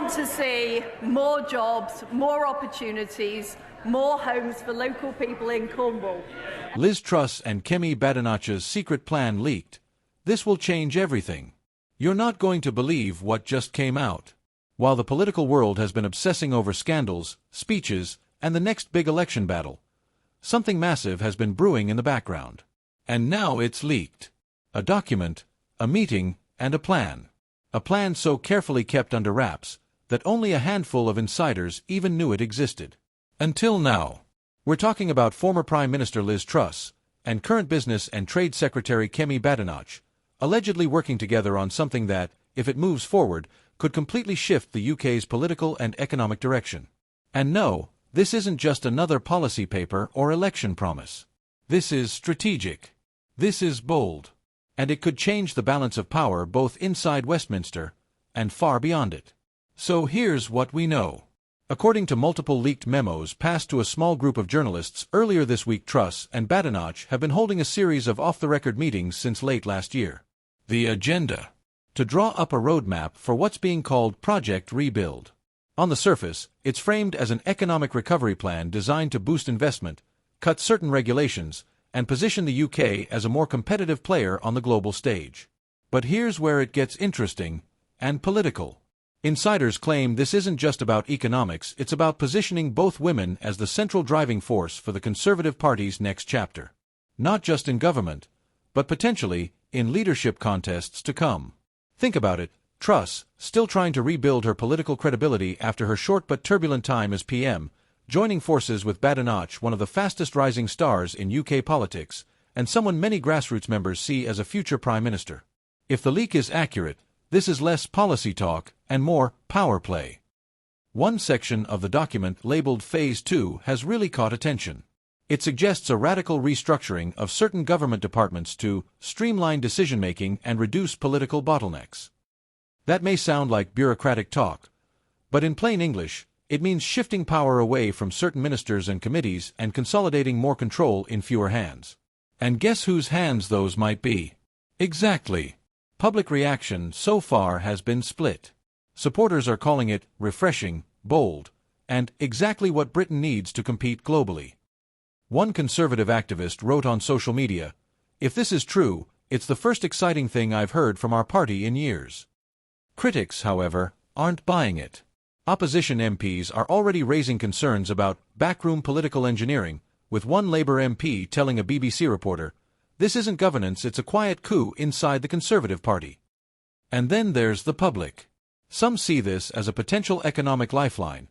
want to see more jobs, more opportunities, more homes for local people in Cornwall. Liz Truss and Kemi Badenoch's secret plan leaked. This will change everything. You're not going to believe what just came out. While the political world has been obsessing over scandals, speeches, and the next big election battle, something massive has been brewing in the background. And now it's leaked. A document, a meeting, and a plan. A plan so carefully kept under wraps that only a handful of insiders even knew it existed. Until now. We're talking about former Prime Minister Liz Truss and current Business and Trade Secretary Kemi Badenoch, allegedly working together on something that, if it moves forward, could completely shift the UK's political and economic direction. And no, this isn't just another policy paper or election promise. This is strategic. This is bold. And it could change the balance of power both inside Westminster and far beyond it. So here's what we know. According to multiple leaked memos passed to a small group of journalists earlier this week, Truss and Badenoch have been holding a series of off-the-record meetings since late last year. The agenda: to draw up a roadmap for what's being called Project Rebuild. On the surface, it's framed as an economic recovery plan designed to boost investment, cut certain regulations, and position the UK as a more competitive player on the global stage. But here's where it gets interesting and political. Insiders claim this isn't just about economics, it's about positioning both women as the central driving force for the Conservative Party's next chapter. Not just in government, but potentially in leadership contests to come. Think about it. Truss, still trying to rebuild her political credibility after her short but turbulent time as PM, joining forces with Badenoch, one of the fastest rising stars in UK politics, and someone many grassroots members see as a future Prime Minister. If the leak is accurate, this is less policy talk and more power play. One section of the document, labeled Phase 2, has really caught attention. It suggests a radical restructuring of certain government departments to streamline decision-making and reduce political bottlenecks. That may sound like bureaucratic talk, but in plain English, it means shifting power away from certain ministers and committees and consolidating more control in fewer hands. And guess whose hands those might be? Exactly. Public reaction so far has been split. Supporters are calling it refreshing, bold, and exactly what Britain needs to compete globally. One conservative activist wrote on social media, "If this is true, it's the first exciting thing I've heard from our party in years." Critics, however, aren't buying it. Opposition MPs are already raising concerns about backroom political engineering, with one Labour MP telling a BBC reporter, "This isn't governance, it's a quiet coup inside the Conservative Party." And then there's the public. Some see this as a potential economic lifeline.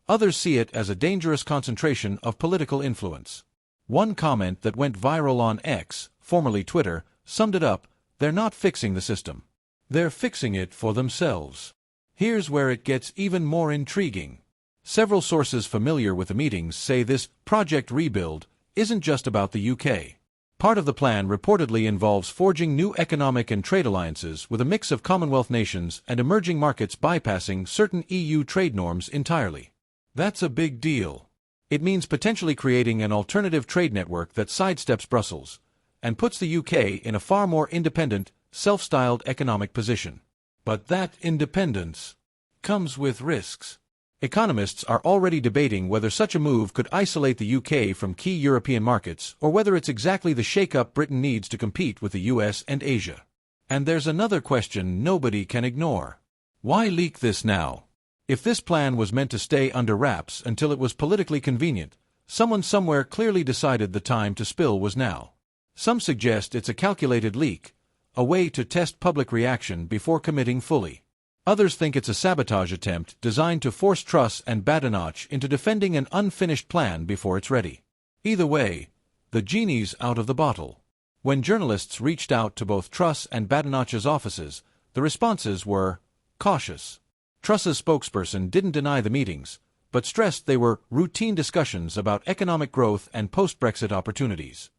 Others see it as a dangerous concentration of political influence. One comment that went viral on X, formerly Twitter, summed it up: they're not fixing the system. They're fixing it for themselves. Here's where it gets even more intriguing. Several sources familiar with the meetings say this Project Rebuild isn't just about the UK. Part of the plan reportedly involves forging new economic and trade alliances with a mix of Commonwealth nations and emerging markets, bypassing certain EU trade norms entirely. That's a big deal. It means potentially creating an alternative trade network that sidesteps Brussels and puts the UK in a far more independent, self-styled economic position. But that independence comes with risks. Economists are already debating whether such a move could isolate the UK from key European markets or whether it's exactly the shake-up Britain needs to compete with the US and Asia. And there's another question nobody can ignore. Why leak this now? If this plan was meant to stay under wraps until it was politically convenient, someone somewhere clearly decided the time to spill was now. Some suggest it's a calculated leak, a way to test public reaction before committing fully. Others think it's a sabotage attempt designed to force Truss and Badenoch into defending an unfinished plan before it's ready. Either way, the genie's out of the bottle. When journalists reached out to both Truss and Badenoch's offices, the responses were cautious. Truss's spokesperson didn't deny the meetings, but stressed they were routine discussions about economic growth and post-Brexit opportunities.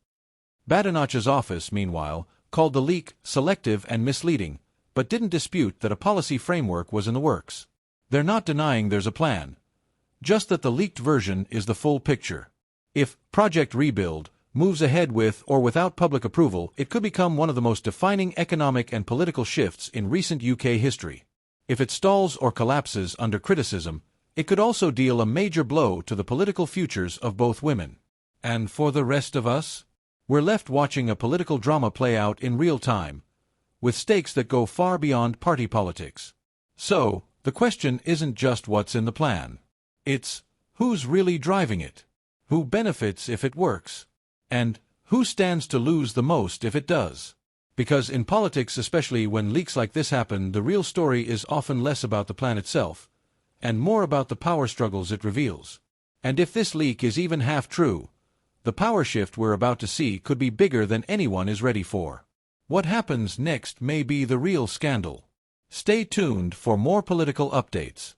Badenoch's office, meanwhile, called the leak selective and misleading, but didn't dispute that a policy framework was in the works. They're not denying there's a plan, just that the leaked version is the full picture. If Project Rebuild moves ahead with or without public approval, it could become one of the most defining economic and political shifts in recent UK history. If it stalls or collapses under criticism, it could also deal a major blow to the political futures of both women. And for the rest of us? We're left watching a political drama play out in real time, with stakes that go far beyond party politics. So, the question isn't just what's in the plan. It's, who's really driving it? Who benefits if it works? And who stands to lose the most if it does? Because in politics, especially when leaks like this happen, the real story is often less about the plan itself, and more about the power struggles it reveals. And if this leak is even half true, the power shift we're about to see could be bigger than anyone is ready for. What happens next may be the real scandal. Stay tuned for more political updates.